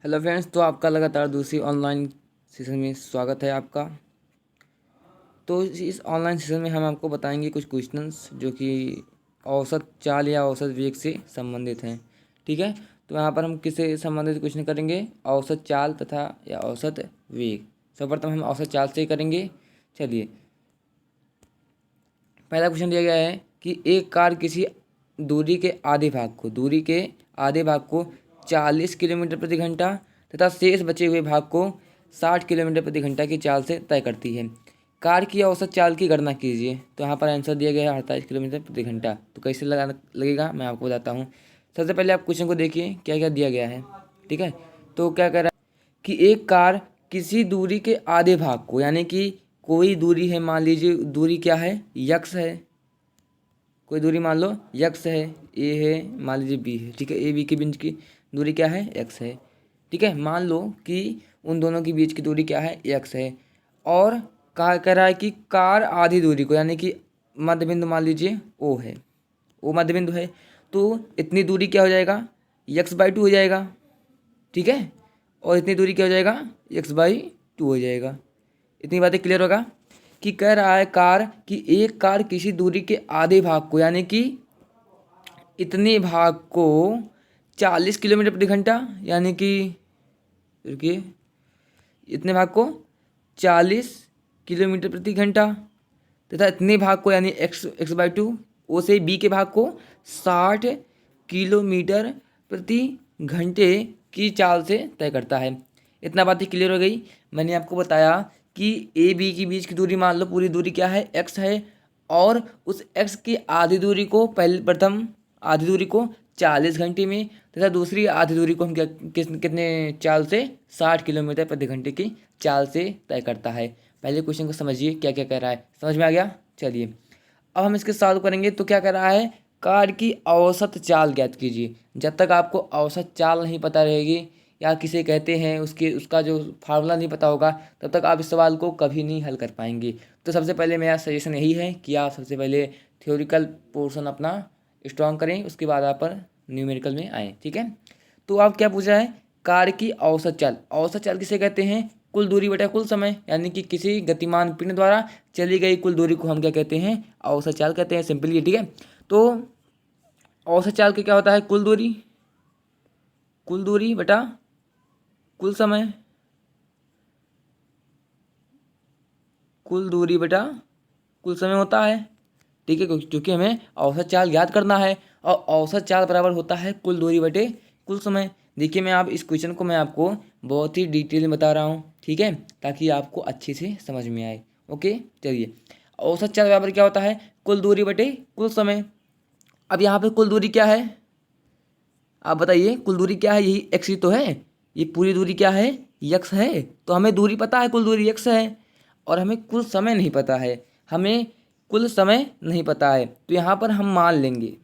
Hello friends, तो आपका लगातार दूसरी ऑनलाइन सेशन में स्वागत है आपका। तो इस ऑनलाइन सेशन में हम आपको बताएंगे कुछ क्वेश्चंस जो कि औसत चाल या औसत वेग से संबंधित हैं। ठीक है, तो यहाँ पर हम किससे संबंधित क्वेश्चन करेंगे? औसत चाल तथा या औसत वेग। सर्वप्रथम हम औसत चाल से करेंगे। चलिए, पहला क्वेश्चन दिया गया है कि एक कार किसी दूरी के आधे भाग को 40 किलोमीटर प्रति घंटा तथा शेष बचे हुए भाग को 60 किलोमीटर प्रति घंटा की चाल से तय करती है। कार की औसत चाल की गणना कीजिए। तो यहाँ पर आंसर दिया गया है 48 किलोमीटर प्रति घंटा। तो कैसे लगेगा मैं आपको बताता हूँ। सबसे पहले आप क्वेश्चन को देखिए क्या क्या दिया गया है। ठीक है, तो क्या कह रहा है कि एक कार किसी दूरी के आधे भाग को, यानी कि कोई दूरी है, मान लीजिए दूरी क्या है, यक्स है। कोई दूरी मान लो यक्स है, ए है, मान लीजिए बी है। ठीक है, ए बी के बीच की दूरी क्या है, एक्स है। ठीक है, मान लो कि उन दोनों के बीच की दूरी क्या है, एक्स है। और कह रहा है कि कार आधी दूरी को, यानी कि मध्य बिंदु मान लीजिए ओ है, ओ मध्य बिंदु है, तो इतनी दूरी क्या हो जाएगा, x/2 हो जाएगा। ठीक है, और इतनी दूरी क्या हो जाएगा, x/2 हो जाएगा। इतनी बातें क्लियर होगा कि कह रहा है एक कार किसी दूरी के आधे भाग को, यानी कि इतने भाग को 40 किलोमीटर प्रति घंटा, यानी कि रुकिए, इतने भाग को 40 किलोमीटर प्रति घंटा तथा इतने भाग को, यानी x/2, ओ से बी के भाग को 60 किलोमीटर प्रति घंटे की चाल से तय करता है। इतना बात ही क्लियर हो गई। मैंने आपको बताया कि ए बी के बीच की दूरी मान लो पूरी दूरी क्या है, x है, और उस x की आधी दूरी को प्रथम आधी दूरी को 40 घंटे में तथा दूसरी आधी दूरी को हम कितने चाल से 60 किलोमीटर प्रति घंटे की चाल से तय करता है। पहले क्वेश्चन को समझिए क्या क्या कह रहा है, समझ में आ गया। चलिए, अब हम इसके सॉल्व करेंगे। तो क्या कह रहा है, कार की औसत चाल ज्ञात कीजिए। जब तक आपको औसत चाल नहीं पता रहेगी या किसे कहते हैं उसका जो फार्मूला नहीं पता होगा, तब तक आप इस सवाल को कभी नहीं हल कर पाएंगे। तो सबसे पहले मेरा सजेशन यही है कि आप सबसे पहले थ्योरिकल पोर्शन अपना स्ट्रॉन्ग करें, उसके बाद आप न्यूमेरिकल में आएँ। ठीक है, तो आप क्या पूछा है, कार की औसत चाल। औसत चाल किसे कहते हैं, कुल दूरी बटा कुल समय, यानी कि किसी गतिमान पिंड द्वारा चली गई कुल दूरी को हम क्या कहते हैं, औसत चाल कहते हैं, सिंपली। ठीक है, तो औसत चाल के क्या होता है, कुल दूरी बटा कुल समय, कुल दूरी बटा कुल समय होता है। ठीक है, क्योंकि हमें औसत चाल याद करना है और औसत चाल बराबर होता है कुल दूरी बटे कुल समय। देखिए, मैं आप इस क्वेश्चन को मैं आपको बहुत ही डिटेल में बता रहा हूँ, ठीक है, ताकि आपको अच्छे से समझ में आए। ओके, चलिए, औसत चाल बराबर क्या होता है, कुल दूरी बटे कुल समय। अब यहाँ पे कुल दूरी क्या है, आप बताइए, कुल दूरी क्या है, यही एक्स ही तो है। ये पूरी दूरी क्या है, यक्स है। तो हमें दूरी पता है, कुल दूरी यक्स है, और हमें कुल समय नहीं पता है। हमें कुल समय नहीं पता है, तो यहाँ पर हम मान लेंगे।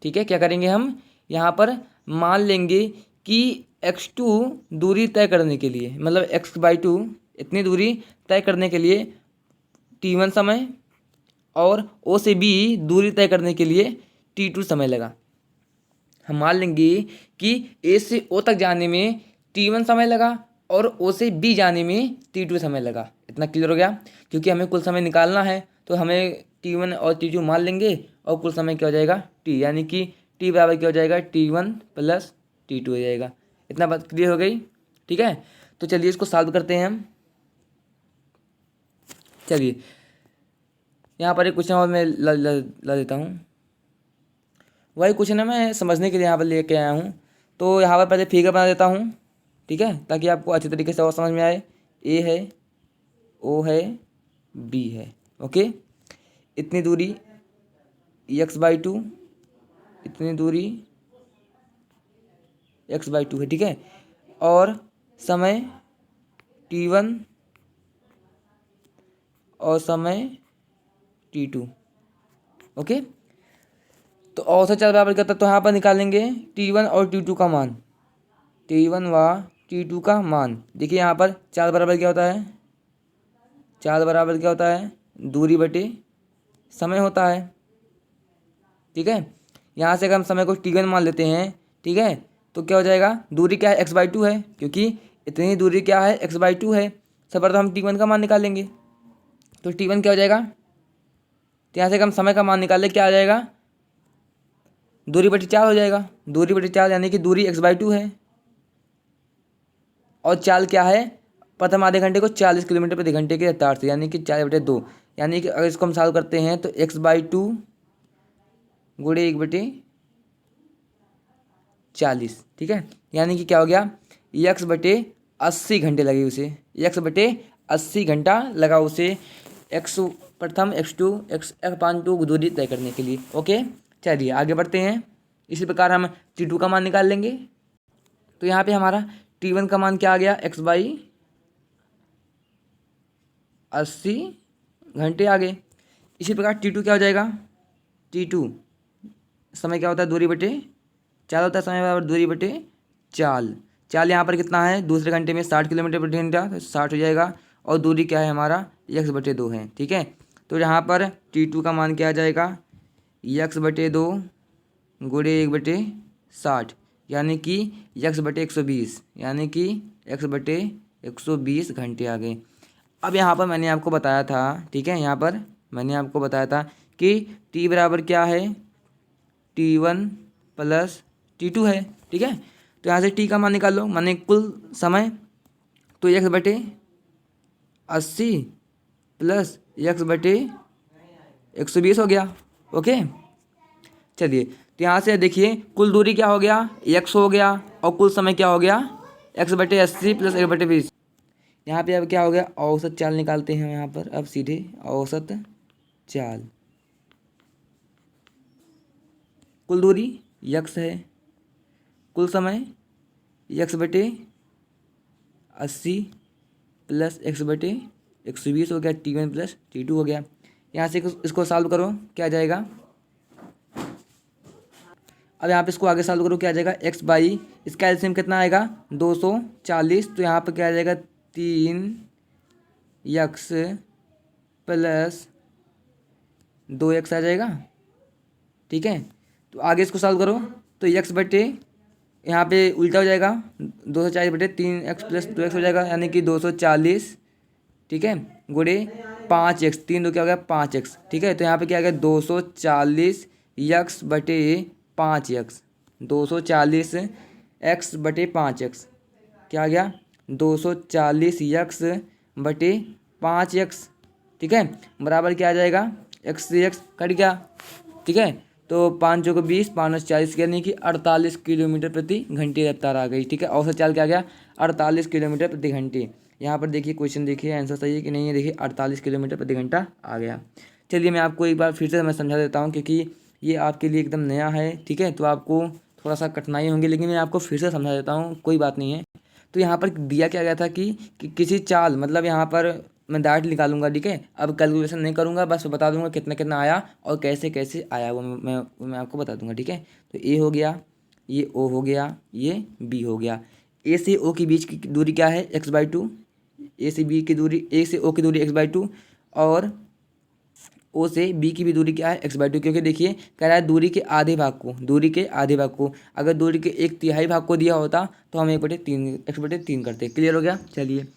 ठीक है, क्या करेंगे हम यहाँ पर मान लेंगे कि x2 दूरी तय करने के लिए, मतलब x/2 इतनी दूरी तय करने के लिए t1 समय, और o से b दूरी तय करने के लिए t2 समय लगा। हम मान लेंगे कि a से o तक जाने में t1 समय लगा और o से b जाने में t2 समय लगा। इतना क्लियर हो गया। क्योंकि हमें कुल समय निकालना है, तो हमें t1 और t2 मान लेंगे, और कुल समय क्या हो जाएगा, t, यानी कि t बराबर क्या हो जाएगा, t1 + t2 हो जाएगा। इतना बात क्लियर हो गई। ठीक है, तो चलिए इसको सॉल्व करते हैं हम। चलिए, यहाँ पर एक क्वेश्चन और मैं ला देता हूँ। वही क्वेश्चन है, मैं समझने के लिए यहाँ पर लेके आया हूँ। तो यहाँ पर पहले फिगर बना देता हूँ, ठीक है, ताकि आपको अच्छे तरीके से और समझ में आए। ए है, ओ है, बी है। ओके, इतनी दूरी x/2, इतनी दूरी x/2 है। ठीक है, और समय t1 और समय t2। ओके, तो औसत चाल बराबर करता, तो यहाँ पर निकालेंगे t1 और t2 का मान, t1 व t2 का मान। देखिए, यहाँ पर चाल बराबर क्या होता है, चाल बराबर क्या होता है, दूरी बटे समय होता है। ठीक है, यहाँ से अगर हम समय को t1 मान लेते हैं, ठीक है, तो क्या हो जाएगा, दूरी क्या है x/2 है, क्योंकि इतनी दूरी क्या है x/2 है। सब तो हम t1 का मान निकालेंगे, तो t1 क्या हो जाएगा, तो यहाँ से हम समय का मान निकाल ले, क्या आ जाएगा, दूरी बटे 4 हो जाएगा। दूरी बटे 4 यानी कि दूरी x/2 है और चाल क्या है, प्रथम आधे घंटे को 40 किलोमीटर प्रति घंटे की रफ्तार से, यानी कि 4/2। यानी कि अगर इसको हम सॉल्व करते हैं तो x/2 गुणे 1/40, ठीक है। यानी कि क्या हो गया, x/80 घंटे लगे उसे, x/80 घंटा लगा उसे x प्रथम x2 x/2 दूरी तय करने के लिए। ओके, चलिए आगे बढ़ते हैं। इसी प्रकार हम t2 का मान निकाल लेंगे। तो यहाँ पे हमारा t1 का मान क्या आ गया, x/80 घंटे आ गए। इसी प्रकार t2 क्या हो जाएगा, t2 समय क्या होता है, दूरी बटे चाल होता है, समय बराबर दूरी बटे चाल। चाल यहाँ पर कितना है, दूसरे घंटे में 60 किलोमीटर प्रति घंटा, तो 60 हो जाएगा। और दूरी क्या है हमारा, x/2 है, ठीक है। तो यहाँ पर t2 का मान क्या आ जाएगा, x/2 गुणे 1/60, यानी कि x/120, यानी कि x/120 घंटे आ गए। अब यहाँ पर मैंने आपको बताया था, ठीक है, यहाँ पर मैंने आपको बताया था कि t बराबर क्या है, t1 प्लस t2 है, ठीक है। तो यहाँ से t का मान निकाल लो, माने कुल समय, तो x/80 प्लस x/120 हो गया। ओके, चलिए तो यहाँ से देखिए कुल दूरी क्या हो गया, x हो गया, और कुल समय क्या हो गया, x/80 प्लस 1/20। यहाँ पे अब क्या हो गया, औसत चाल निकालते हैं यहाँ पर, अब सीधे औसत चाल। कुल दूरी x है, कुल समय x/80 प्लस x/120 हो गया, t1 प्लस t2 हो गया। यहाँ से इसको सॉल्व करो, क्या आ जाएगा, अब यहाँ पे इसको आगे सॉल्व करो, क्या आ जाएगा, x/, इसका एलसीएम कितना आएगा, 240। तो यहाँ पर क्या आ जाएगा, 3x प्लस 2x आ जाएगा, ठीक है। तो आगे इसको सॉल्व करो, तो x बटे यहाँ पे उल्टा हो जाएगा, 240/3x प्लस 2x हो जाएगा, यानी कि 240, ठीक है, गुणे 5x, 3 2 क्या हो गया 5x, ठीक है। तो यहाँ पे क्या आ गया, 240x/5x, 240x/5x क्या आ गया, 240x/5x, ठीक है, बराबर क्या आ जाएगा, x से x कट गया, ठीक है। तो 5 चौको 20, 5 40, यानी कि 48 किलोमीटर प्रति घंटे रफ्तार आ गई, ठीक है। औसत चाल क्या आ गया, 48 किलोमीटर प्रति घंटे। यहाँ पर देखिए क्वेश्चन, देखिए आंसर सही है कि नहीं है, देखिए 48 किलोमीटर प्रति घंटा आ गया। चलिए मैं आपको एक बार फिर से मैं समझा देता हूँ, क्योंकि ये आपके लिए एकदम नया है, ठीक है। तो आपको थोड़ा सा कठिनाई होंगी, लेकिन मैं आपको फिर से समझा देता हूँ, कोई बात नहीं है। तो यहाँ पर दिया क्या गया था कि किसी चाल, मतलब यहाँ पर मैं डायरेक्ट निकालूंगा, ठीक है। अब कैलकुलेशन नहीं करूंगा, बस बता दूंगा कितना कितना आया और कैसे कैसे आया, वो मैं आपको बता दूंगा, ठीक है। तो ए हो गया, ये ओ हो गया, ये बी हो गया। ए से ओ के बीच की दूरी क्या है, x/2। ए से बी की दूरी, ए से ओ की दूरी x/2, और ओ से बी की भी दूरी क्या है, x/2। क्योंकि देखिए कह रहा है दूरी के आधे भाग को, दूरी के आधे भाग को, अगर दूरी के 1/3 भाग को दिया होता तो हम 1/3 x/3 करते। क्लियर हो गया। चलिए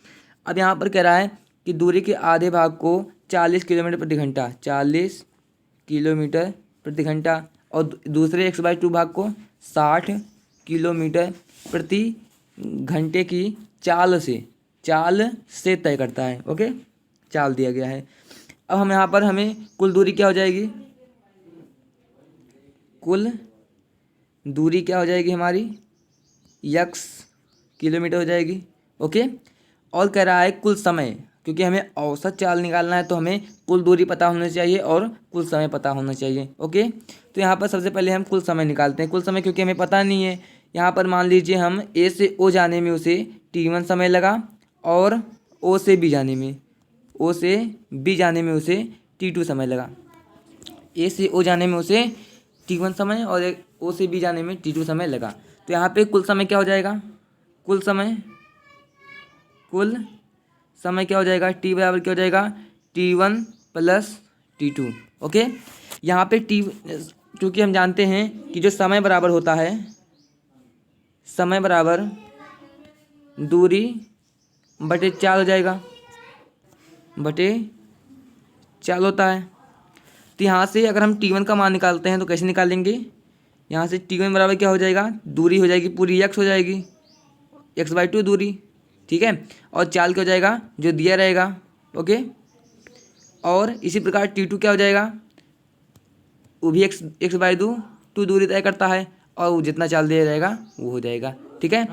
अब यहाँ पर कह रहा है कि दूरी के आधे भाग को 40 किलोमीटर प्रति घंटा, 40 किलोमीटर प्रति घंटा, और दूसरे x/2 भाग को 60 किलोमीटर प्रति घंटे की चाल से तय करता है। ओके, चाल दिया गया है। अब हम यहाँ पर हमें कुल दूरी क्या हो जाएगी, कुल दूरी क्या हो जाएगी हमारी, x किलोमीटर हो जाएगी। ओके, और कह रहा है कुल समय, क्योंकि हमें औसत चाल निकालना है तो हमें कुल दूरी पता होना चाहिए और कुल समय पता होना चाहिए। ओके, तो यहाँ पर सबसे पहले हम कुल समय निकालते हैं। कुल समय क्योंकि हमें पता नहीं है, यहाँ पर मान लीजिए हम ए से ओ जाने में उसे t1 समय लगा, और ओ से बी जाने में उसे t2 समय लगा। ए से ओ जाने में उसे t1 समय और ओ से बी जाने में t2 समय लगा। तो यहाँ पे कुल समय क्या हो जाएगा, कुल समय क्या हो जाएगा, t बराबर क्या हो जाएगा, t1 प्लस t2। ओके, यहाँ पे t, क्योंकि हम जानते हैं कि जो समय बराबर होता है, समय बराबर दूरी बटे चाल हो जाएगा, बटे चाल होता है। तो यहाँ से अगर हम T1 का मान निकालते हैं तो कैसे निकालेंगे, यहाँ से T1 बराबर क्या हो जाएगा, दूरी हो जाएगी पूरी x हो जाएगी, x/2 दूरी, ठीक है। और चाल क्या हो जाएगा, जो दिया रहेगा, ओके। और इसी प्रकार T2 क्या हो जाएगा, वो भी x/2 दूरी तय करता है, और वो जितना चाल दिया जाएगा वो हो जाएगा, ठीक है।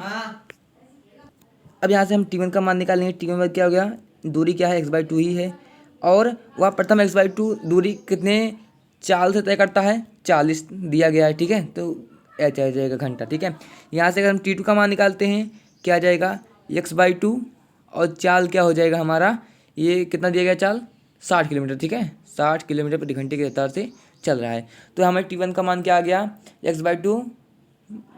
अब यहाँ से हम T1 का मान निकालेंगे। T1 बराबर क्या हो गया, दूरी क्या है, x/2 ही है, और वह प्रथम x/2 दूरी कितने चाल से तय करता है, 40 दिया गया है, ठीक है। तो एच आ जाएगा घंटा, ठीक है। यहाँ से अगर हम T2 का मान निकालते हैं, क्या आ जाएगा, x/2, और चाल क्या हो जाएगा हमारा, ये कितना दिया गया चाल, 60 किलोमीटर, ठीक है। 60 किलोमीटर प्रति घंटे की रफ्तार से चल रहा है। तो हमें T1 का मान क्या आ गया, x/2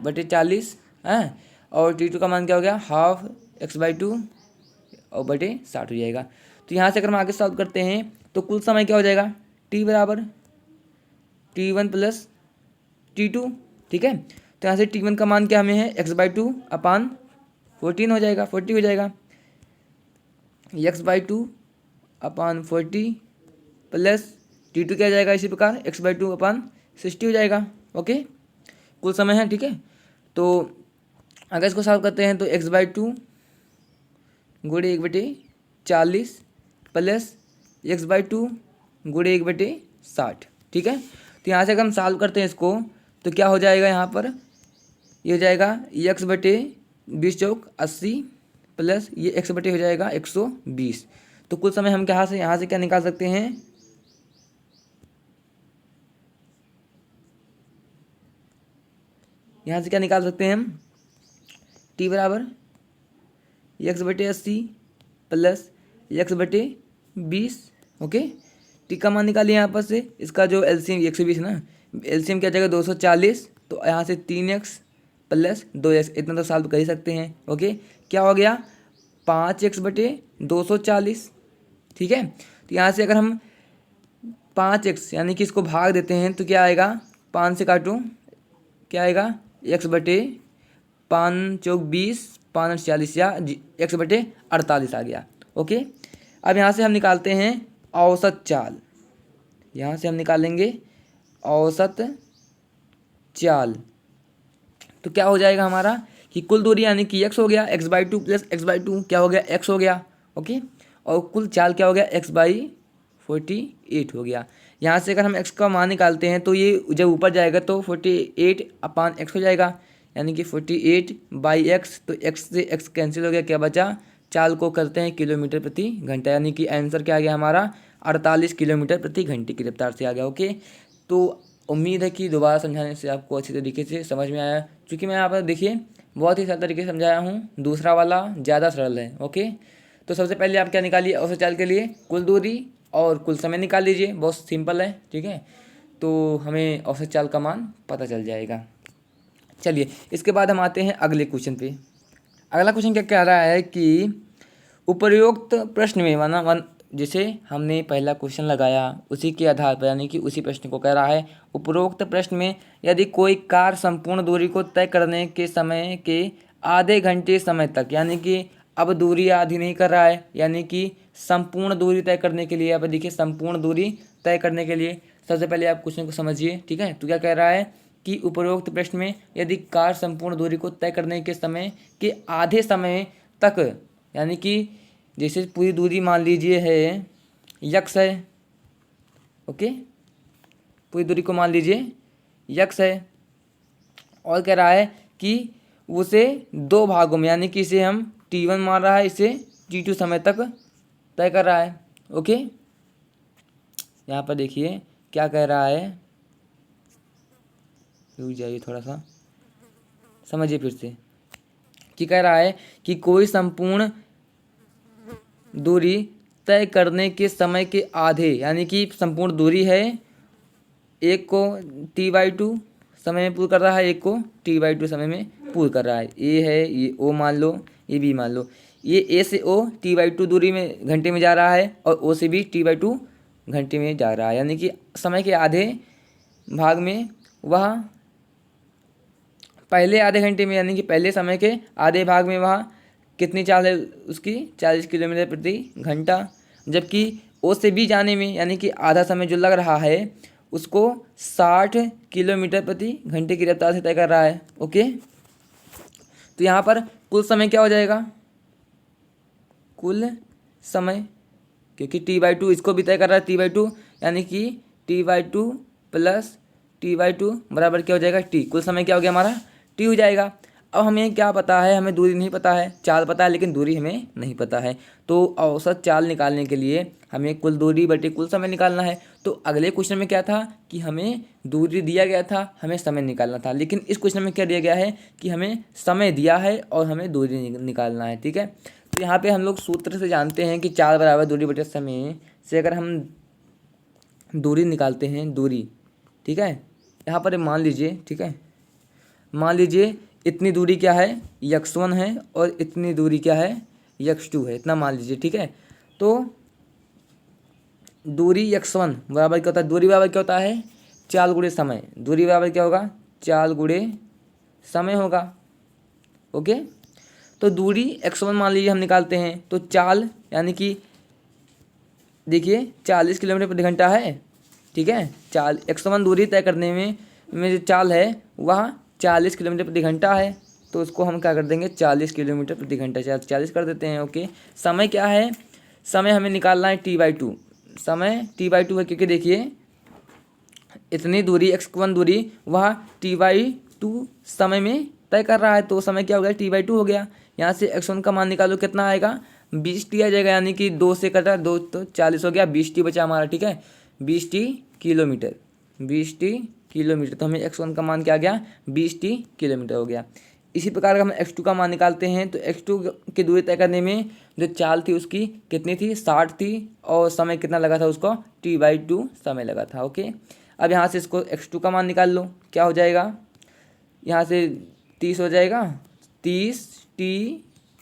बटे 40 है, और T2 का मान क्या हो गया, हाफ x/2 और बटे 60 हो जाएगा। तो यहाँ से अगर हम आगे सॉल्व करते हैं तो कुल समय क्या हो जाएगा, T बराबर T1 प्लस T2, ठीक है। तो यहाँ से T1 का मान क्या हमें है, x/2 अपान 14 हो जाएगा, 40 हो जाएगा, x/2 अपान 40 प्लस T2 क्या हो जाएगा, इसी प्रकार x/2 अपान 60 हो जाएगा, ओके। कुल समय है, ठीक है। तो अगर इसको सॉल्व करते हैं तो x/2 गुणे 1/40 प्लस x/2 गुणे 1/60, ठीक है। तो यहाँ से अगर हम सॉल्व करते हैं इसको तो क्या हो जाएगा, यहाँ पर ये हो जाएगा x/20 चौक 80 प्लस ये x/, हो जाएगा 120। तो कुल समय हम यहाँ से क्या निकाल सकते हैं, यहाँ से क्या निकाल सकते हैं हम, T बराबर x/80 plus x/20, okay. T का मान निकालिए यहाँ पर से, इसका जो एलसीएम 120 ना, एलसीएम क्या जाएगा 240, तो यहाँ से 3x प्लस 2x, इतना तो सॉल्व कर ही सकते हैं, ओके। क्या हो गया, 5x/240, ठीक है। तो यहाँ से अगर हम 5x यानी कि इसको भाग देते हैं तो क्या आएगा, 5 से काटूँ क्या आएगा, x/5 चौक 20, 5 40 या x/48 आ गया, ओके। अब यहाँ से हम निकालते हैं औसत चाल, यहाँ से हम निकालेंगे औसत चाल। तो क्या हो जाएगा हमारा कि कुल दूरी यानी कि x हो गया, x/2 प्लस x/2 क्या हो गया, x हो गया, ओके। और कुल चाल क्या हो गया, x/48 हो गया। यहाँ से अगर हम x का मान निकालते हैं तो ये जब ऊपर जाएगा तो 48 अपान x हो जाएगा, यानी कि 48/x। तो x से x कैंसिल हो गया, क्या बचा, चाल को करते हैं किलोमीटर प्रति घंटा, यानी कि आंसर क्या आ गया हमारा, 48 किलोमीटर प्रति घंटे की रफ्तार से आ गया, ओके। तो उम्मीद है कि दोबारा समझाने से आपको अच्छी तरीके से समझ में आया, क्योंकि मैं यहाँ पर देखिए बहुत ही सरल तरीके से समझाया हूँ, दूसरा वाला ज़्यादा सरल है, ओके। तो सबसे पहले आप क्या निकालिए, औसत चाल के लिए कुल दूरी और कुल समय निकाल लीजिए, बहुत सिंपल है, ठीक है। तो हमें औसत चाल का मान पता चल जाएगा। चलिए इसके बाद हम आते हैं अगले क्वेश्चन पे। अगला क्वेश्चन क्या कह रहा है कि उपरोक्त प्रश्न में जैसे हमने पहला क्वेश्चन लगाया उसी के आधार पर, यानी कि उसी प्रश्न को कह रहा है, उपरोक्त प्रश्न में यदि कोई कार संपूर्ण दूरी को तय करने के समय के आधे घंटे समय तक, यानी कि अब दूरी आधी नहीं कर रहा है, यानी कि संपूर्ण दूरी तय करने के लिए, अब देखिए संपूर्ण दूरी तय करने के लिए सबसे पहले आप क्वेश्चन को समझिए, ठीक है। तो क्या कह रहा है कि उपरोक्त प्रश्न में यदि कार संपूर्ण दूरी को तय करने के समय के आधे समय तक, यानी कि जैसे पूरी दूरी मान लीजिए है x है, ओके, पूरी दूरी को मान लीजिए x है, और कह रहा है कि उसे दो भागों में, यानी कि इसे हम T1 मान रहा है, इसे T2 समय तक तय कर रहा है, ओके। यहाँ पर देखिए क्या कह रहा है, रुक जाइए थोड़ा सा समझिए फिर से, कि कह रहा है कि कोई संपूर्ण दूरी तय करने के समय के आधे, यानी कि संपूर्ण दूरी है, एक को T/2 समय में पूर्ण कर रहा है, एक को T/2 समय में पूर्ण कर रहा है। ए है, ये O मान लो, ये B मान लो, ये A से O T/2 दूरी में घंटे में जा रहा है, और O से B T/2 घंटे में जा रहा है, यानी कि समय के आधे भाग में वह पहले आधे घंटे में यानी कि पहले समय के आधे भाग में वहाँ कितनी चाल है उसकी 40 किलोमीटर प्रति घंटा, जबकि ओ से बी जाने में यानी कि आधा समय जो लग रहा है उसको 60 किलोमीटर प्रति घंटे की रफ्तार से तय कर रहा है। ओके, तो यहाँ पर कुल समय क्या हो जाएगा, कुल समय, क्योंकि T/2 इसको भी तय कर रहा है T/2, यानी कि T/2 प्लस T/2 बराबर क्या हो जाएगा T। कुल समय क्या हो गया हमारा T हो जाएगा। अब हमें क्या पता है, हमें दूरी नहीं पता है, चाल पता है लेकिन दूरी हमें नहीं पता है। तो औसत चाल निकालने के लिए हमें कुल दूरी बटे कुल समय निकालना है। तो अगले क्वेश्चन में क्या था कि हमें दूरी दिया गया था, हमें समय निकालना था, लेकिन इस क्वेश्चन में क्या दिया गया है कि हमें समय दिया है और हमें दूरी निकालना है। ठीक है, तो यहाँ पे हम लोग सूत्र से जानते हैं कि चाल बराबर दूरी बटे समय से अगर हम दूरी निकालते हैं, दूरी, ठीक है, यहाँ पर मान लीजिए, ठीक है, मान लीजिए इतनी दूरी क्या है x1 है और इतनी दूरी क्या है x2 है, इतना मान लीजिए। ठीक है, तो दूरी x1 बराबर क्या होता है, दूरी बराबर क्या होता है चाल गुणे समय, दूरी बराबर क्या होगा चाल गुणे समय होगा। ओके, तो दूरी x1 मान लीजिए हम निकालते हैं, तो चाल यानी कि देखिए 40 किलोमीटर प्रति घंटा है। ठीक है, चाल x1 दूरी तय करने में जो चाल है वह 40 किलोमीटर प्रति घंटा है, तो उसको हम क्या कर देंगे 40 किलोमीटर प्रति घंटा 40 कर देते हैं। ओके, समय क्या है, समय हमें निकालना है T/2, समय T/2 है, क्योंकि देखिए इतनी दूरी x1 दूरी वह T/2 समय में तय कर रहा है, तो समय क्या हो गया T/2 हो गया। यहाँ से x1 का मान निकालो, कितना आएगा 20T आ जाएगा, यानी कि 2 से कटा 2 तो 40 हो गया, 20T बचा हमारा। ठीक है, 20T किलोमीटर, 20T किलोमीटर, तो हमें x1 का मान क्या आ गया 20T किलोमीटर हो गया। इसी प्रकार हम x2 का मान निकालते हैं, तो x2 की दूरी तय करने में जो चाल थी उसकी कितनी थी 60 थी, और समय कितना लगा था उसको T/2 समय लगा था। ओके, अब यहाँ से इसको x2 का मान निकाल लो, क्या हो जाएगा, यहाँ से 30 हो जाएगा, 30T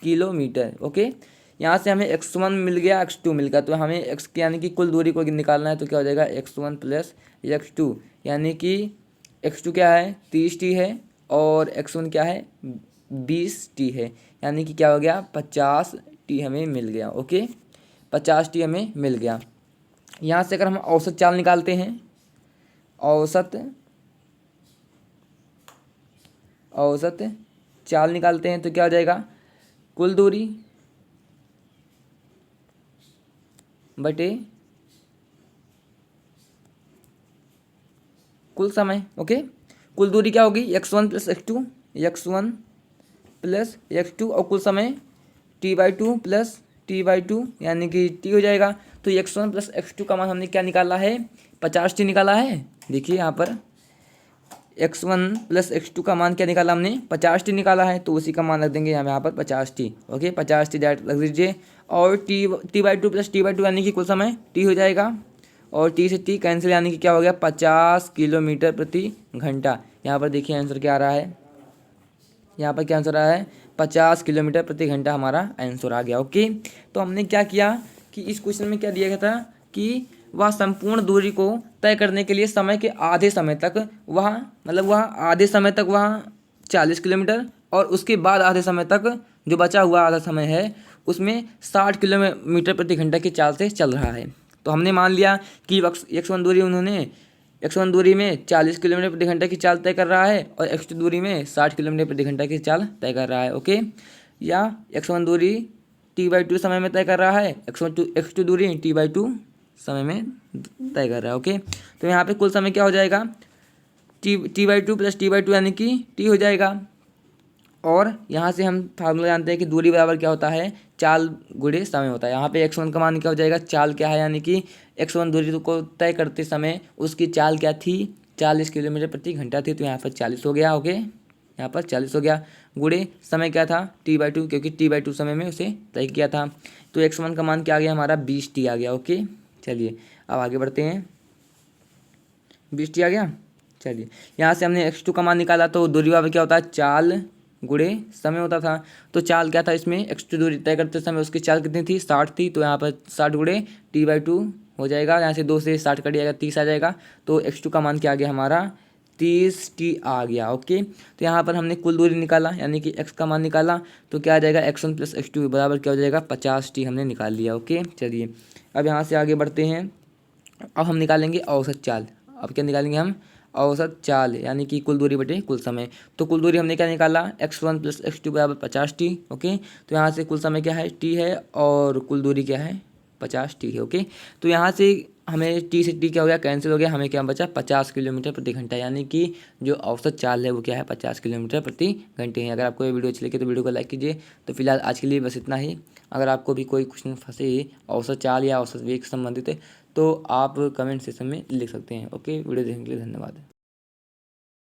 किलोमीटर। ओके, यहाँ से हमें x1 मिल गया, x2 मिल गया, तो हमें x यानी कि कुल दूरी को निकालना है, तो क्या हो जाएगा x1 प्लस x2, यानी कि x2 क्या है 30T है और x1 क्या है 20T है, यानी कि क्या हो गया 50T हमें मिल गया। ओके, 50T हमें मिल गया। यहाँ से अगर हम औसत चाल निकालते हैं, औसत चाल निकालते हैं, तो क्या हो जाएगा कुल दूरी बटे कुल समय। ओके, कुल दूरी क्या होगी x1 plus x2, x1 plus x2, और कुल समय T/2 प्लस T/2 यानी कि T हो जाएगा। तो x1 प्लस x2 का मान हमने क्या निकाला है 50T निकाला है। देखिए यहाँ पर x1 प्लस x2 का मान क्या निकाला हमने 50T निकाला है, तो उसी का मान रख देंगे यहाँ पर 50T। ओके, 50T डायरेक्ट रख दीजिए, और T/2 प्लस T/2 यानी कि कुल समय T हो जाएगा, और T से T कैंसिल, यानी कि क्या हो गया 50 किलोमीटर प्रति घंटा। यहाँ पर देखिए आंसर क्या आ रहा है, यहाँ पर क्या आंसर आ रहा है 50 किलोमीटर प्रति घंटा हमारा आंसर आ गया। ओके, तो हमने क्या किया कि इस क्वेश्चन में क्या दिया गया था कि वह संपूर्ण दूरी को तय करने के लिए समय के आधे समय तक वह आधे समय तक वह 40 किलोमीटर, और उसके बाद आधे समय तक जो बचा हुआ आधा समय है उसमें 60 किलोमीटर प्रति घंटा की चाल से चल रहा है। तो हमने मान लिया कि x1 दूरी उन्होंने x1 दूरी में 40 किलोमीटर प्रति घंटा की चाल तय कर रहा है, और x2 दूरी में 60 किलोमीटर प्रति घंटा की चाल तय कर रहा है। ओके, या x1 दूरी T/2 समय में तय कर रहा है, x2 दूरी T/2 समय में तय कर रहा है। ओके, तो यहाँ पे कुल समय क्या हो जाएगा T/2 प्लस T/2 यानी कि T हो जाएगा। और यहाँ से हम फार्मूला जानते हैं कि दूरी बराबर क्या होता है चाल गुणे समय होता है। यहाँ पे x1 का मान क्या हो जाएगा, चाल क्या है, यानी कि x1 दूरी को तय करते समय उसकी चाल क्या थी 40 किलोमीटर प्रति घंटा थी, तो यहाँ पर 40 हो गया। ओके, यहाँ पर 40 हो गया, गुणे समय क्या था T/2, क्योंकि T/2 समय में उसे तय किया था, तो x1 का मान क्या आ गया हमारा 20T आ गया। ओके, चलिए अब आगे बढ़ते हैं, 20T आ गया। चलिए यहाँ से हमने x2 का मान निकाला, तो दूरी बराबर क्या होता है चाल गुणे समय होता था। तो चाल क्या था इसमें x2 दूरी तय करते समय उसकी चाल कितनी थी 60 थी, तो यहाँ पर 60 गुणे T/2 हो जाएगा, यहाँ से 2 से 60 कट जाएगा 30 आ जाएगा, तो x2 का मान क्या आ गया हमारा 30t आ गया। ओके, तो यहाँ पर हमने कुल दूरी निकाला, यानी कि x का मान निकाला, तो क्या आ जाएगा x1 + x2 बराबर क्या हो जाएगा 50t हमने निकाल लिया। ओके, चलिए अब यहाँ से आगे बढ़ते हैं। अब हम निकालेंगे औसत चाल। अब क्या निकालेंगे हम, औसत चाल, यानी कि कुल दूरी बटे कुल समय। तो कुल दूरी हमने क्या निकाला, x1 + x2 बराबर 50t। ओके, तो यहाँ से कुल समय क्या है, t है, और कुल दूरी क्या है 50t है। ओके, तो यहाँ से हमें t से t क्या हो गया, कैंसिल हो गया, हमें क्या बचा 50 किलोमीटर प्रति घंटा, यानी कि जो औसत चाल है वो क्या है 50 किलोमीटर प्रति घंटे है। अगर आपको ये वीडियो अच्छी लगी तो वीडियो को लाइक कीजिए। तो फिलहाल आज के लिए बस इतना ही। अगर आपको भी कोई क्वेश्चन फंसे औसत चाल या औसत वेग से संबंधित है तो आप कमेंट सेक्शन में लिख सकते हैं। ओके, वीडियो देखने के लिए धन्यवाद।